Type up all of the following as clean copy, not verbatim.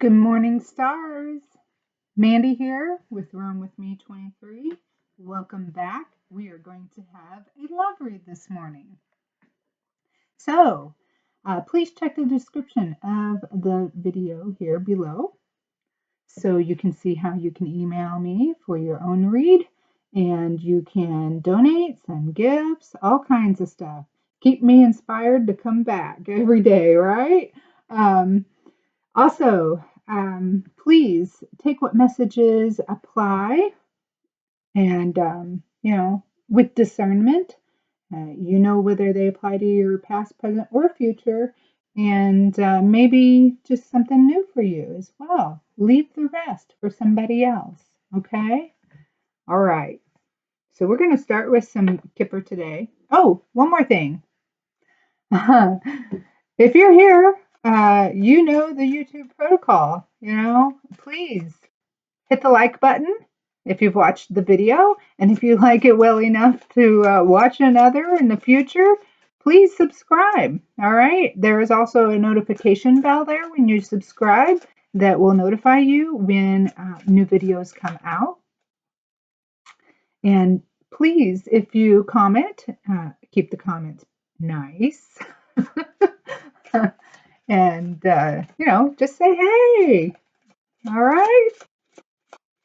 Good morning, stars. Mandy here with Room With Me 23. Welcome back. We are going to have a love read this morning. So, please check the description of the video here below so you can see how you can email me for your own read, and you can donate, send gifts, all kinds of stuff. Keep me inspired to come back every day, right? Also, please take what messages apply and, with discernment. You know whether they apply to your past, present, or future, and maybe just something new for you as well. Leave the rest for somebody else, okay? All right. So we're going to start with some Kipper today. Oh, one more thing. If you're here, you know the YouTube protocol. Please hit the like button if you've watched the video, and if you like it well enough to watch another in the future, please subscribe. All right. There is also a notification bell there when you subscribe that will notify you when new videos come out. And please, if you comment, keep the comments nice. And, just say, hey, all right?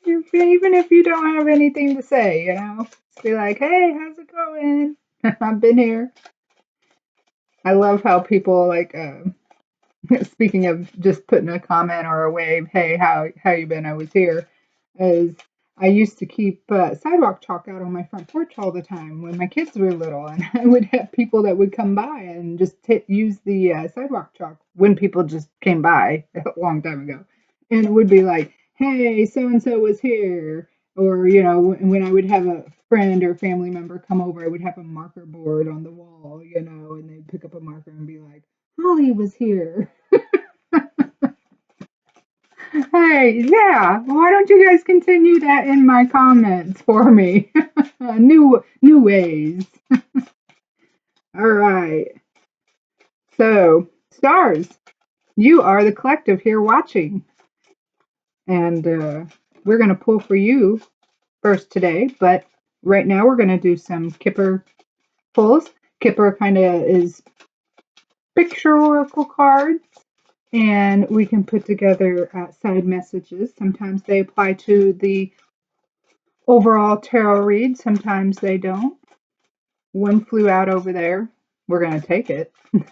Even if you don't have anything to say, just be like, hey, how's it going? I've been here. I love how people speaking of just putting a comment or a wave, hey, how you been? I was here. As I used to keep sidewalk chalk out on my front porch all the time when my kids were little, and I would have people that would come by and just use the sidewalk chalk when people just came by a long time ago, and it would be like, hey, so and so was here, or when I would have a friend or family member come over, I would have a marker board on the wall, and they'd pick up a marker and be like, Holly was here. Hey, yeah. Why don't you guys continue that in my comments for me? New ways. All right. So, stars, you are the collective here watching, and we're gonna pull for you first today. But right now, we're gonna do some Kipper pulls. Kipper kind of is picture oracle cards. And we can put together side messages. Sometimes they apply to the overall tarot read. Sometimes they don't. One flew out over there. We're going to take it. I'm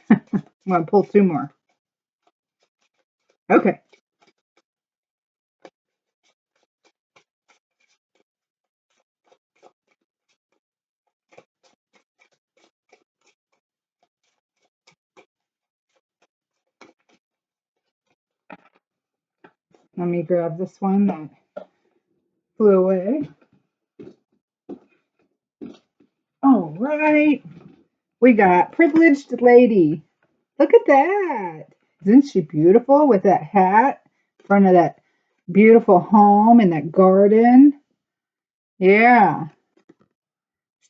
going to pull two more. Okay. Let me grab this one that flew away. All right. We got Privileged Lady. Look at that. Isn't she beautiful with that hat in front of that beautiful home and that garden? Yeah.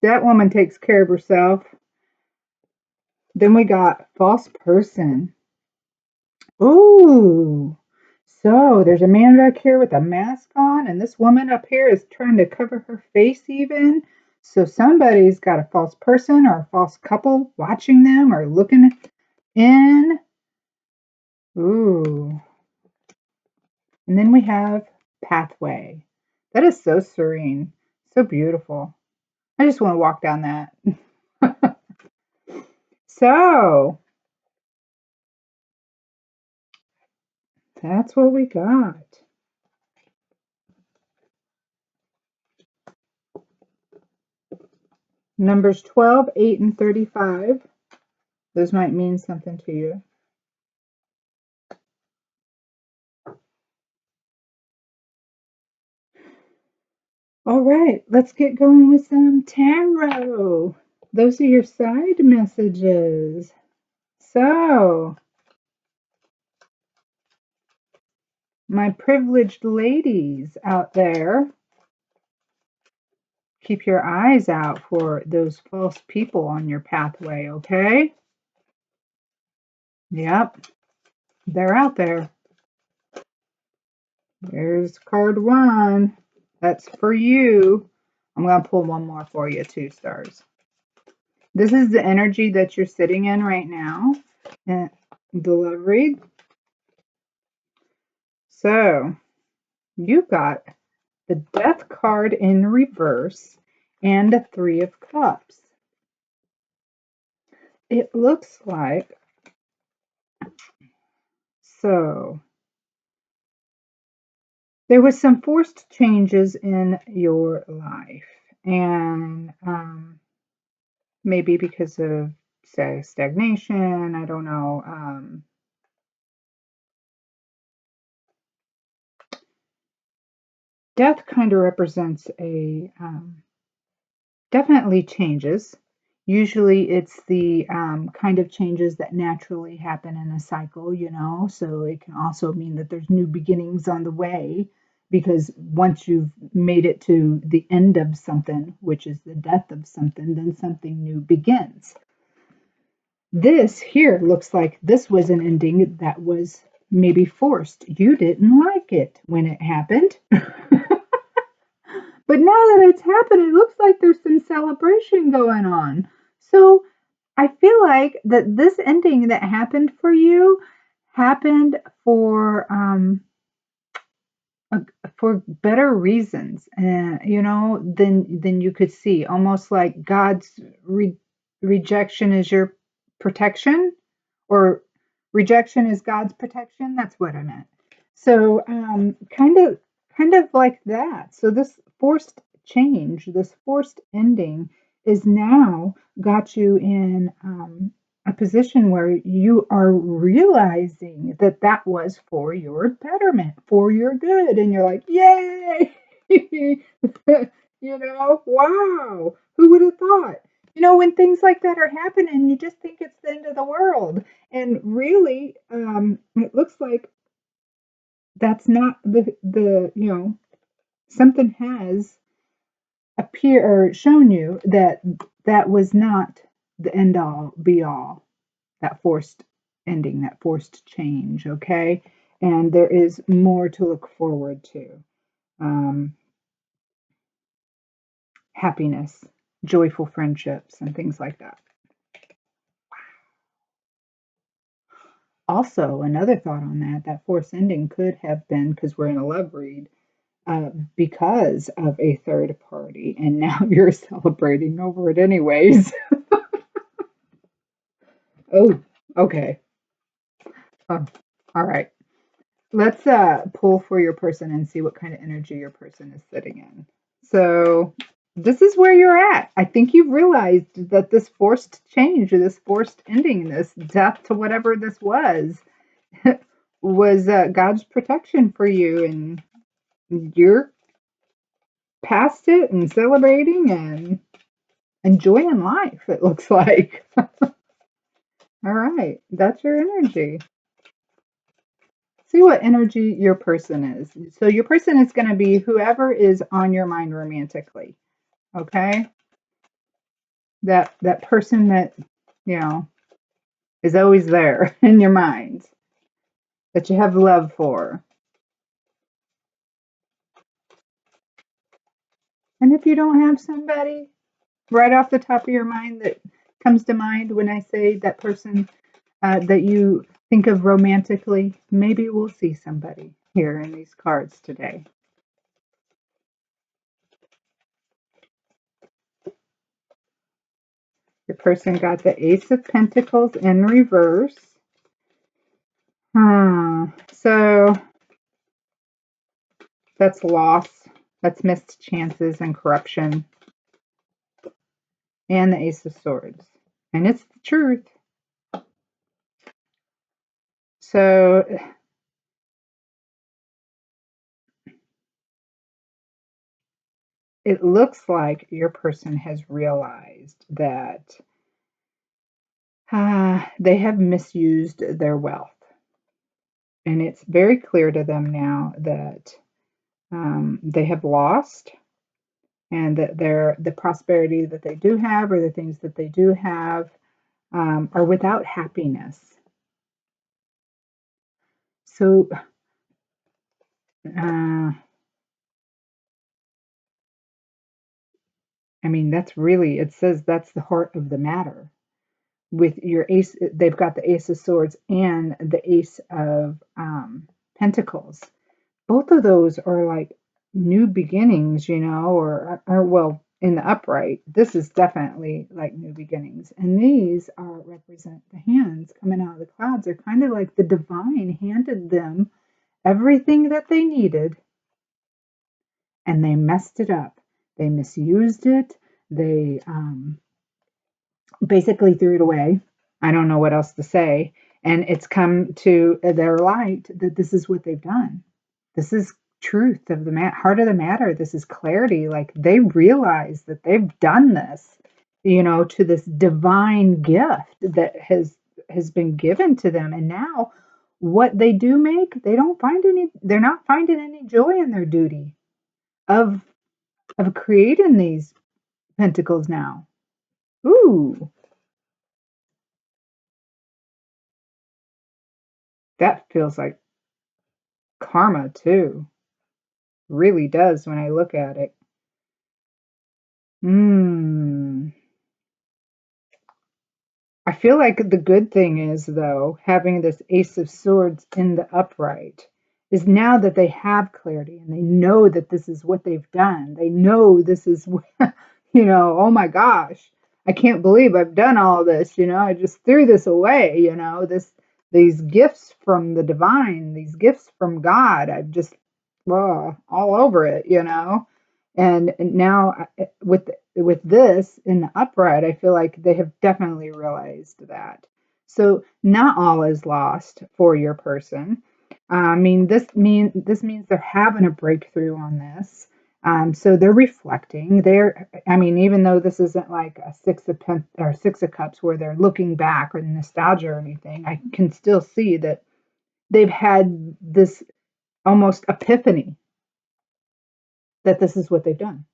That woman takes care of herself. Then we got False Person. Ooh. So there's a man back here with a mask on, and this woman up here is trying to cover her face even. So somebody's got a false person or a false couple watching them or looking in. Ooh. And then we have Pathway. That is so serene, so beautiful. I just want to walk down that. So that's what we got. Numbers 12, 8, and 35. Those might mean something to you. All right, let's get going with some tarot. Those are your side messages. So, my privileged ladies out there, keep your eyes out for those false people on your pathway, okay? Yep, they're out there. There's card 1. That's for you. I'm going to pull one more for you, 2 stars. This is the energy that you're sitting in right now. And the love read. So, you got the Death card in reverse and the 3 of Cups. It looks like, so, there was some forced changes in your life. And maybe because of, say, stagnation, I don't know. Death kind of represents a definitely changes. Usually it's the kind of changes that naturally happen in a cycle, you know, so it can also mean that there's new beginnings on the way because once you've made it to the end of something, which is the death of something, then something new begins. This here looks like this was an ending that was maybe forced. You didn't like it when it happened. But now that it's happened, it looks like there's some celebration going on. So I feel like that this ending that happened for you happened uh, for better reasons, you know, than you could see. Almost like God's rejection is your protection, or rejection is God's protection. That's what I meant. So kind of like that. So this forced change, this forced ending, is now got you in a position where you are realizing that that was for your betterment, for your good, and you're like, yay! You know, wow! Who would have thought? You know, when things like that are happening, you just think it's the end of the world. And really, it looks like that's not the you know, something has appear or shown you that that was not the end all be all, that forced ending, that forced change, okay? And there is more to look forward to. Um, Happiness, joyful friendships, and things like that. Also, another thought on that, that forced ending could have been, because we're in a love read, because of a third party, and now you're celebrating over it anyways. Oh, okay. Oh, all right. Let's pull for your person and see what kind of energy your person is sitting in. So this is where you're at. I think you've realized that this forced change, or this forced ending, this death to whatever this was God's protection for you, and you're past it and celebrating and enjoying life, it looks like. All right, that's your energy. See what energy your person is. So your person is going to be whoever is on your mind romantically. Okay? That person that, you know, is always there in your mind, that you have love for. And if you don't have somebody right off the top of your mind that comes to mind when I say that person that you think of romantically, maybe we'll see somebody here in these cards today. Your person got the Ace of Pentacles in reverse. So that's loss, that's missed chances and corruption, and the Ace of Swords. And it's the truth. So it looks like your person has realized that they have misused their wealth. And it's very clear to them now that they have lost, and that the prosperity that they do have, or the things that they do have, are without happiness. So Uh, I mean, that's really, it says that's the heart of the matter. With your ace, they've got the ace of swords and the ace of pentacles. Both of those are like new beginnings, or well, in the upright, this is definitely like new beginnings. And these are represent the hands coming out of the clouds. They're kind of like the divine handed them everything that they needed and they messed it up. They misused it. They basically threw it away. I don't know what else to say. And it's come to their light that this is what they've done. This is truth of the heart of the matter. This is clarity. Like they realize that they've done this, to this divine gift that has been given to them. And now what they do make, they're not finding any joy in their duty of creating these pentacles now. Ooh, that feels like karma too. Really does when I look at it. Hmm. I feel like the good thing is, though, having this Ace of Swords in the upright is now that they have clarity and they know that this is what they've done. They know this is, oh my gosh, I can't believe I've done all this. I just threw this away. These gifts from the divine, these gifts from God. I've just all over it. And now with this in the upright, I feel like they have definitely realized that. So not all is lost for your person. I mean, this means they're having a breakthrough on this. So they're reflecting. I mean, even though this isn't like a six of cups where they're looking back or nostalgia or anything, I can still see that they've had this almost epiphany that this is what they've done.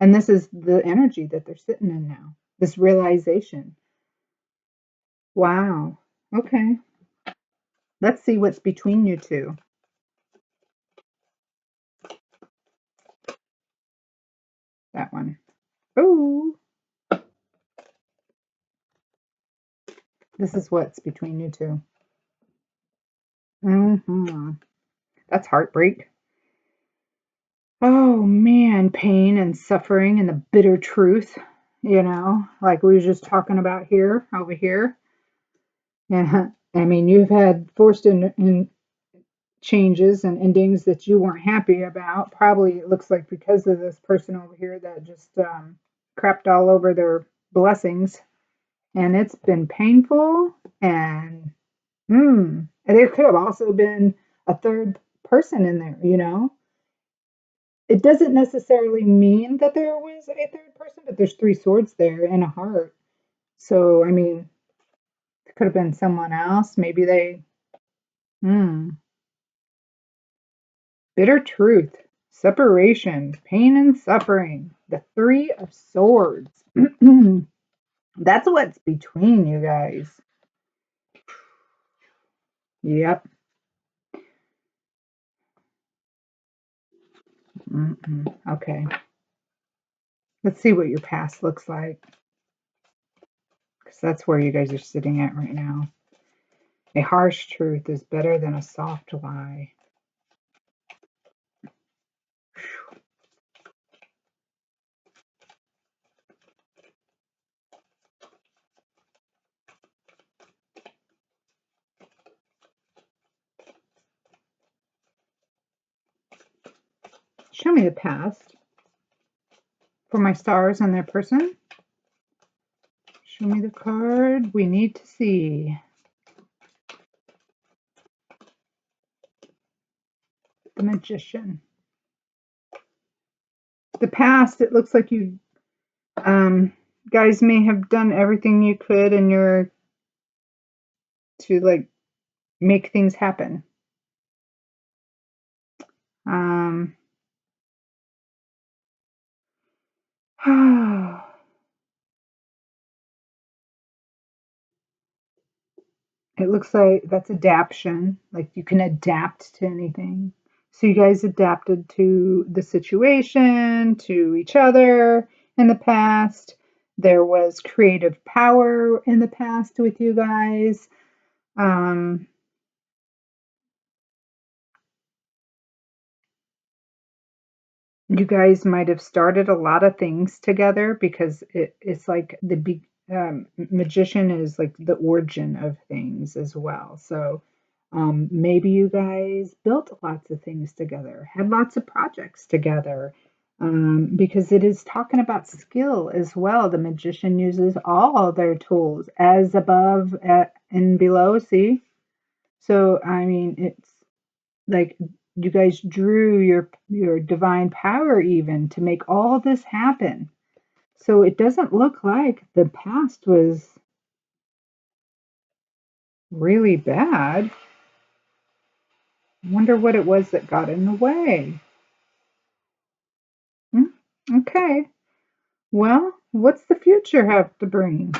And this is the energy that they're sitting in now, this realization. Wow. Okay. Let's see what's between you two. That one. Oh, this is what's between you two. That's heartbreak. Oh man, pain and suffering and the bitter truth, like we were just talking about here, over here. Yeah. I mean, you've had forced in changes and endings that you weren't happy about. Probably it looks like because of this person over here that just crapped all over their blessings. And it's been painful. And there could have also been a third person in there. It doesn't necessarily mean that there was a third person, but there's three swords there and a heart. So, I mean, it could have been someone else. Maybe hmm. Bitter truth, separation, pain and suffering, the Three of Swords. That's what's between you guys. Yep. Okay. Let's see what your past looks like. Because that's where you guys are sitting at right now. A harsh truth is better than a soft lie. Show me the past for my stars and their person. Show me the card we need to see. The Magician. The past, it looks like you guys may have done everything you could in your to like make things happen. Um, it looks like that's adaptation. Like you can adapt to anything. So you guys adapted to the situation, to each other in the past. There was creative power in the past with you guys. Um, you guys might have started a lot of things together because it's like the big magician is like the origin of things as well. So maybe you guys built lots of things together, had lots of projects together, because it is talking about skill as well. The magician uses all their tools as above and below. See, so I mean, it's like you guys drew your divine power even to make all this happen. So it doesn't look like the past was really bad. I wonder what it was that got in the way. Hmm? Okay. Well, what's the future have to bring?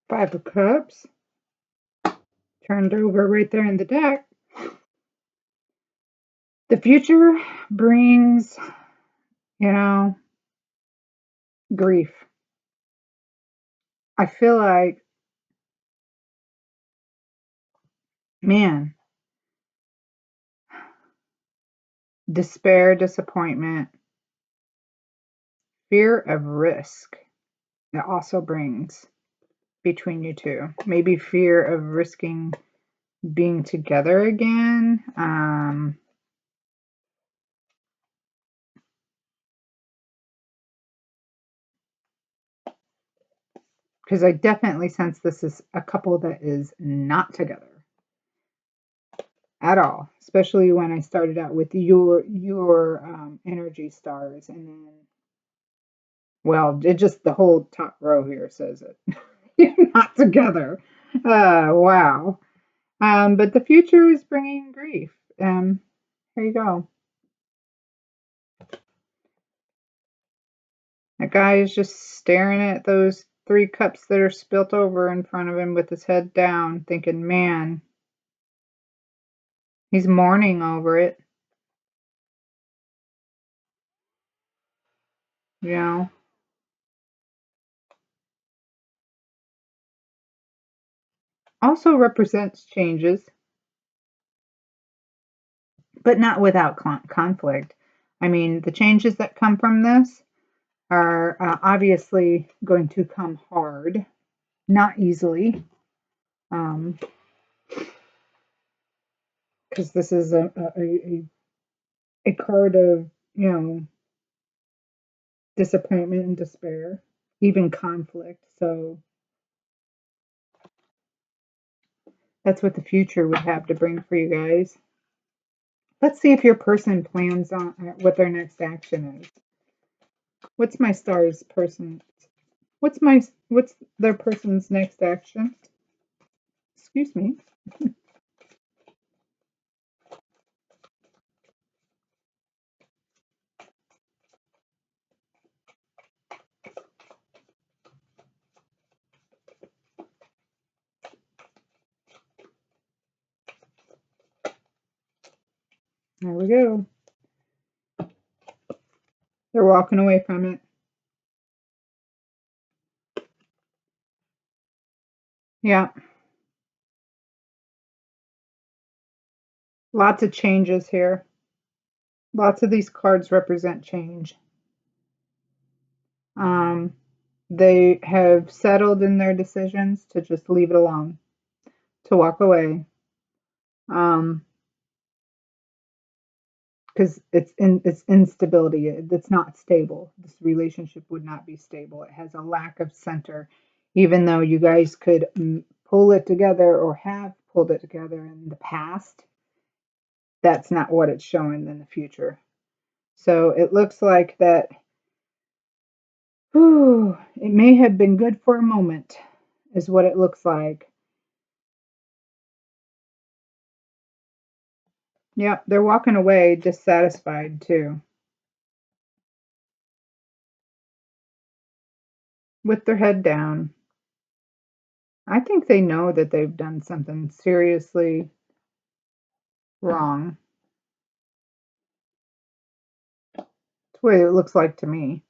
5 of Cups turned over right there in the deck. The future brings, you know, grief. I feel like, man, despair, disappointment, fear of risk. It also brings between you two. Maybe fear of risking being together again. Because I definitely sense this is a couple that is not together at all. Especially when I started out with your energy stars, and then well, it just the whole top row here says it. You're not together. Wow. But the future is bringing grief. Here you go. That guy is just staring at those 3 cups that are spilt over in front of him with his head down, thinking, man, he's mourning over it, you know. Also represents changes, but not without conflict. I mean, the changes that come from this are obviously going to come hard, not easily, because this is a card of, disappointment and despair, even conflict. So that's what the future would have to bring for you guys. Let's see if your person plans on what their next action is. What's my star's person? What's their person's next action? Excuse me. There we go. They're walking away from it. Yeah, lots of changes here. Lots of these cards represent change. Um, they have settled in their decisions to just leave it alone, to walk away. Because it's instability. It's not stable. This relationship would not be stable. It has a lack of center, even though you guys could pull it together or have pulled it together in the past. That's not what it's showing in the future. So it looks like that Whew, it may have been good for a moment, is what it looks like. Yep, they're walking away dissatisfied too, with their head down. I think they know that they've done something seriously wrong. That's the way it looks like to me.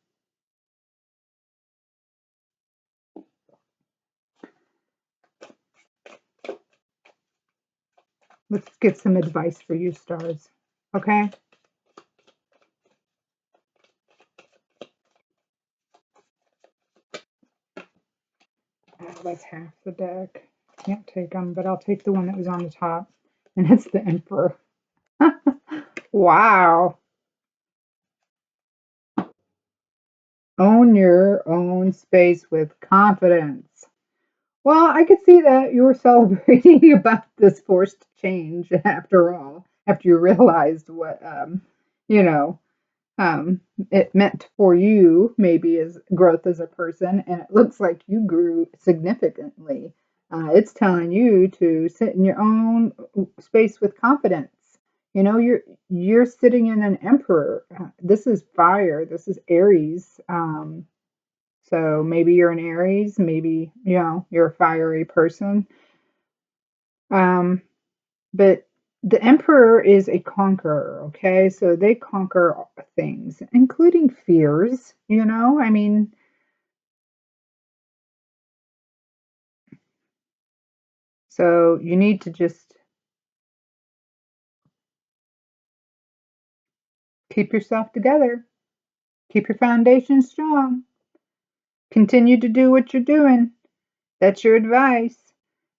Let's get some advice for you, stars. Okay? That's half the deck. Can't take them, but I'll take the one that was on the top. And it's the Emperor. Wow. Own your own space with confidence. Well, I could see that you were celebrating about this forced change after all, after you realized what, you know, um, it meant for you, maybe as growth as a person, and it looks like you grew significantly. It's telling you to sit in your own space with confidence. You know, you're sitting in an emperor. This is fire. This is Aries. So maybe you're an Aries. Maybe you're a fiery person. Um, but the emperor is a conqueror, okay? So they conquer things, including fears, I mean, so you need to just keep yourself together, keep your foundation strong, continue to do what you're doing. That's your advice.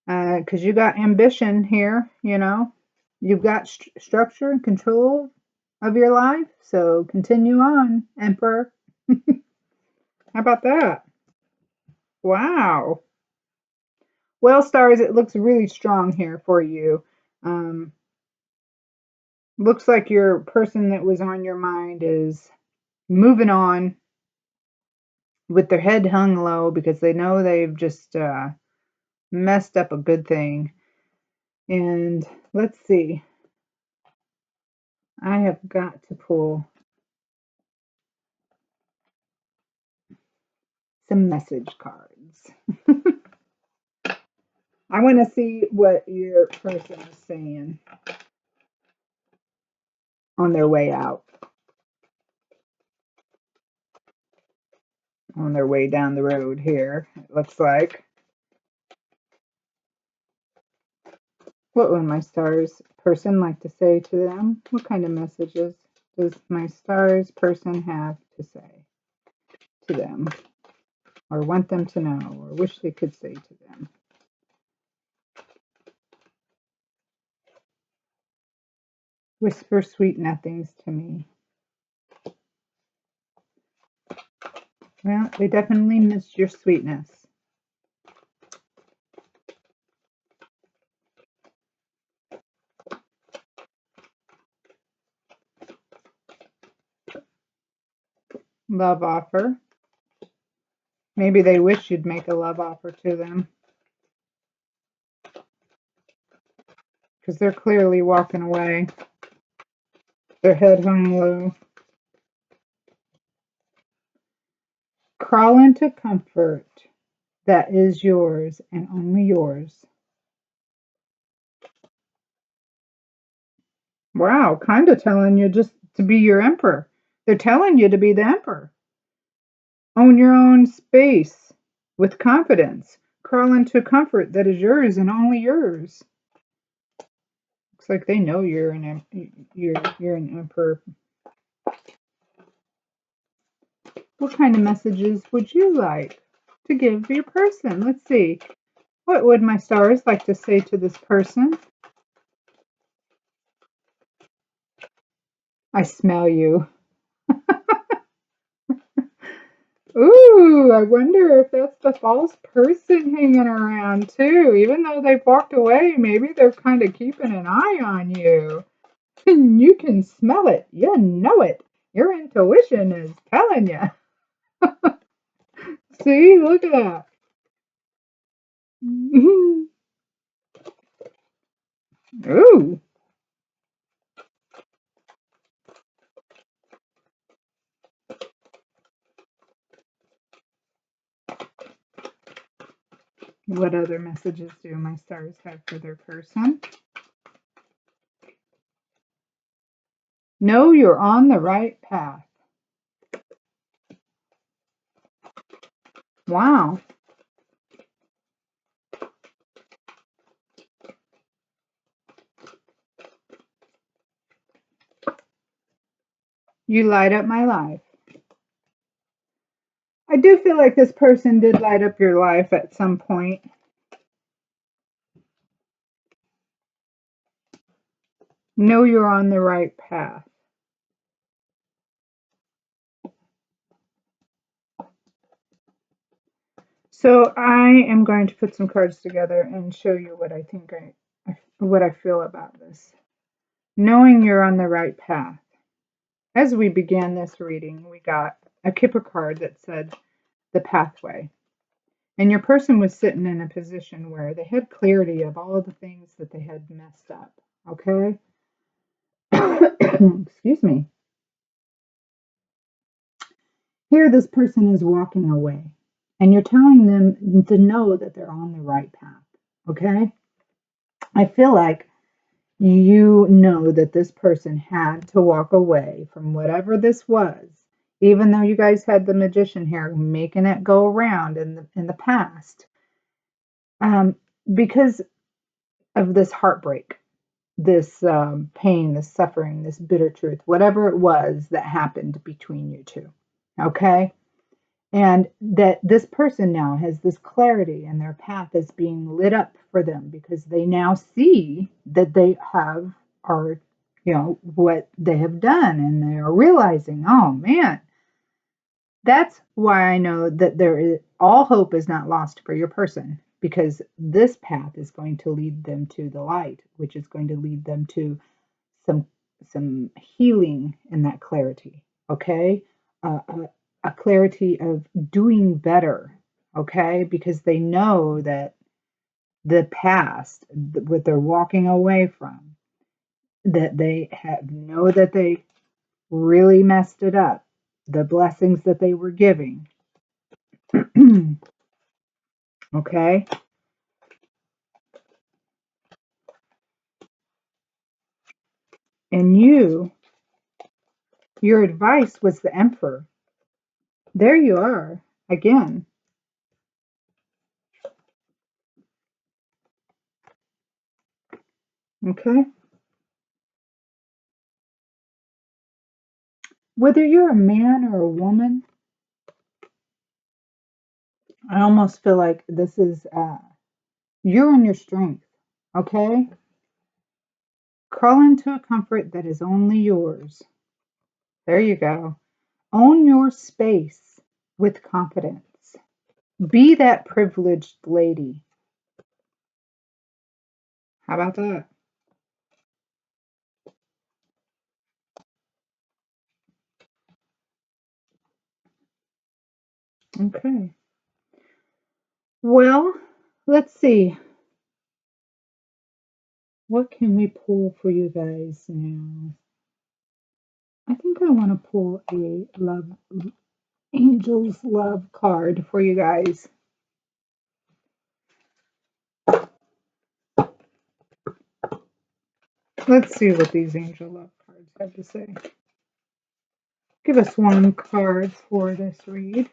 Because you got ambition here. You've got structure and control of your life. So continue on, Emperor. How about that? Wow. Well, stars, it looks really strong here for you. Um, Looks like your person that was on your mind is moving on with their head hung low because they know they've just messed up a good thing. And let's see, I have got to pull some message cards. I want to see what your person is saying on their way out, on their way down the road here, it looks like. What would my stars person like to say to them? What kind of messages does my stars person have to say to them, or want them to know, or wish they could say to them? Whisper sweet nothings to me. Well, they definitely miss your sweetness. Love offer. Maybe they wish you'd make a love offer to them because they're clearly walking away. Their head hung low. Crawl into comfort that is yours and only yours. Wow, kind of telling you just to be your emperor. They're telling you to be the emperor. Own your own space with confidence. Crawl into comfort that is yours and only yours. Looks like they know you're an emperor. What kind of messages would you like to give your person? Let's see. What would my stars like to say to this person? I smell you. Ooh, I wonder if that's the false person hanging around too. Even though they've walked away, maybe they're kind of keeping an eye on you. You can smell it. You know it. Your intuition is telling you. See, look at that. Ooh, what other messages do my stars have for their person? Know you're on the right path. Wow. You light up my life. I do feel like this person did light up your life at some point. Know you're on the right path. So I am going to put some cards together and show you what I think what I feel about this. Knowing you're on the right path. As we began this reading, we got a Kipper card that said the pathway. And your person was sitting in a position where they had clarity of all of the things that they had messed up. Okay? Excuse me. Here, this person is walking away, and you're telling them to know that they're on the right path. Okay? I feel like you know that this person had to walk away from whatever this was, even though you guys had the magician here making it go around in the past, um, because of this heartbreak, this pain, this suffering, this bitter truth, whatever it was that happened between you two. Okay? And that this person now has this clarity and their path is being lit up for them because they now see that they have are what they have done, and they are realizing, oh man, that's why I know that there is all hope is not lost for your person, because this path is going to lead them to the light, which is going to lead them to some some healing in that clarity. Okay, a clarity of doing better. Okay, because they know that the past, what they're walking away from, that they have know that they really messed it up, the blessings that they were giving. Okay, and your advice was the emperor. There you are again. Okay, whether you're a man or a woman, I almost feel like this is you're in your strength. Okay, crawl into a comfort that is only yours. There you go. Own your space with confidence. Be that privileged lady. How about that? Okay. Well, let's see. What can we pull for you guys now? I think I want to pull a love angels love card for you guys. Let's see what these angel love cards have to say. Give us one card for this read.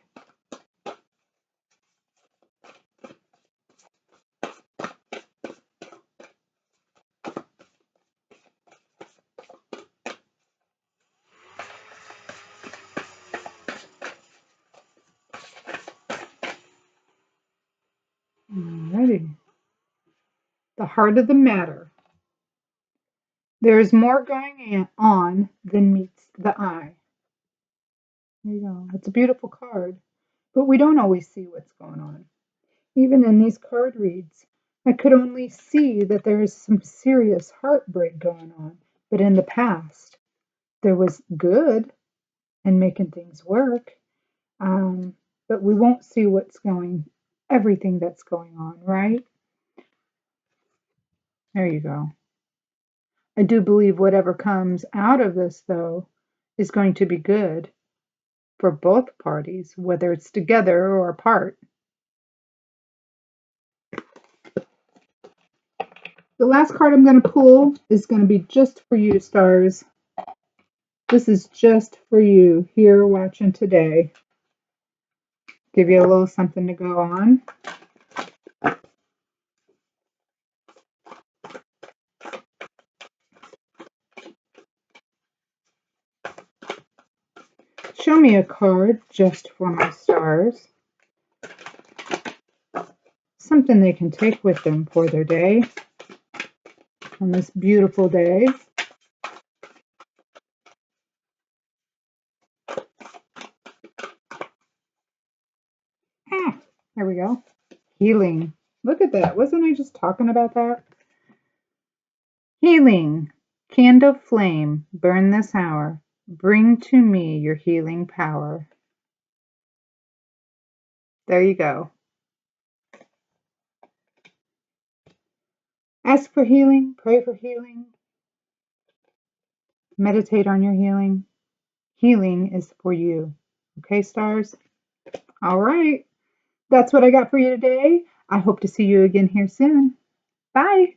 Alrighty. The heart of the matter. There is more going on than meets the eye. There you go. It's a beautiful card, but we don't always see what's going on. Even in these card reads, I could only see that there is some serious heartbreak going on, but in the past, there was good and making things work. Um, but we won't see everything that's going on, right? There you go. I do believe whatever comes out of this, though, is going to be good for both parties, whether it's together or apart. The last card I'm going to pull is going to be just for you, stars. This is just for you here watching today. Give you a little something to go on. Show me a card just for my stars. Something they can take with them for their day on this beautiful day. There we go. Healing. Look at that. Wasn't I just talking about that? Healing. Candle flame, burn this hour. Bring to me your healing power. There you go. Ask for healing, pray for healing, meditate on your healing. Healing is for you. Okay, stars? All right. That's what I got for you today. I hope to see you again here soon. Bye.